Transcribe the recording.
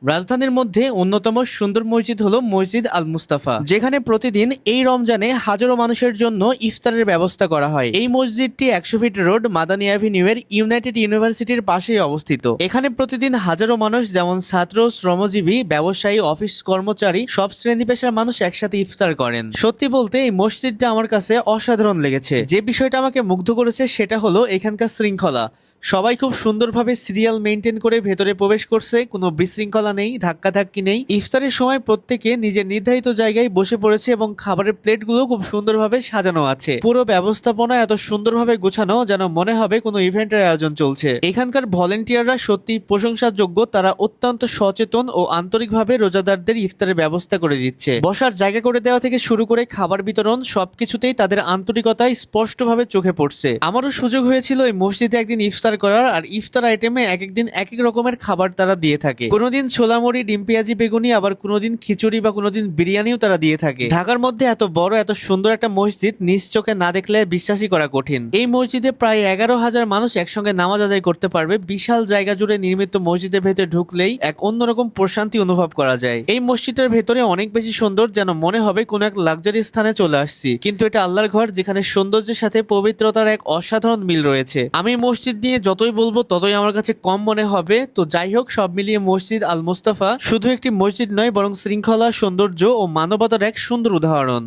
রাজধানীর মধ্যে অন্যতম সুন্দর মসজিদ হলো মসজিদ আল মুস্তাফা, যেখানে প্রতিদিন এই রমজানে হাজারো মানুষের জন্য ইফতারের ব্যবস্থা করা হয়। এই মসজিদটি 100 ফিট রোড মাদানী অ্যাভিনিউ এর ইউনাইটেড ইউনিভার্সিটির পাশেই অবস্থিত। এখানে প্রতিদিন হাজারো মানুষ, যেমন ছাত্র, শ্রমজীবী, ব্যবসায়ী, অফিস কর্মচারী, সব শ্রেণী পেশার মানুষ একসাথে ইফতার করেন। সত্যি বলতে এই মসজিদটা আমার কাছে অসাধারণ লেগেছে। যে বিষয়টা আমাকে মুগ্ধ করেছে সেটা হলো এখানকার শৃঙ্খলা। সবাই খুব সুন্দরভাবে সিরিয়াল মেনটেন করে ভেতরে প্রবেশ করছে, কোনো বিশৃঙ্খলা নেই, ধাক্কাধাক্কি নেই। ইফতারের সময় প্রত্যেকে নিজের নির্ধারিত জায়গায় বসে পড়েছে এবং খাবারের প্লেটগুলো খুব সুন্দরভাবে সাজানো আছে। পুরো ব্যবস্থাপনা এত সুন্দরভাবে গোছানো যেন মনে হবে কোনো ইভেন্টের আয়োজন চলছে। এখানকার ভলেন্টিয়াররা সত্যি প্রশংসার যোগ্য। তারা অত্যন্ত সচেতন ও আন্তরিকভাবে রোজাদারদের ইফতারের ব্যবস্থা করে দিচ্ছে। বসার জায়গা করে দেওয়া থেকে শুরু করে খাবার বিতরণ, সবকিছুতেই তাদের আন্তরিকতা স্পষ্টভাবে চোখে পড়ছে। আমারও সুযোগ হয়েছিল এই মসজিদে একদিন ইফতার করার, আর ইফতার আইটেমে এক একদিন এক এক রকমের খাবার তারা দিয়ে থাকে। কোনোদিন ছোলা মুড়ি, ডিম পেঁয়াজি, বেগুনি, আবার কোনোদিন খিচুড়ি বা কোনোদিন বিরিয়ানিও তারা দিয়ে থাকে। ঢাকার মধ্যে এত বড় এত সুন্দর একটা মসজিদ নিজ চোখে না দেখলে বিশ্বাসই করা কঠিন। এই মসজিদে প্রায় 11,000 মানুষ একসঙ্গে নামাজ আদায় করতে পারবে। বিশাল জায়গা জুড়ে নির্মিত মসজিদের ভেতরে ঢুকলেই এক অন্যরকম প্রশান্তি অনুভব করা যায়। এই মসজিদের ভেতরে অনেক বেশি সুন্দর, যেন মনে হবে কোনো এক লাক্সারি স্থানে চলে আসছি। কিন্তু এটা আল্লাহর ঘর, যেখানে সৌন্দর্যের সাথে পবিত্রতার এক অসাধারণ মিল রয়েছে। আমি মসজিদ নিয়ে যতই বলবো ততই আমার কাছে কম মনে হবে। তো যাই হোক, সব মিলিয়ে মসজিদ আল মুস্তাফা শুধু একটি মসজিদ নয়, বরং শৃঙ্খলা, সৌন্দর্য ও মানবতার এক সুন্দর উদাহরণ।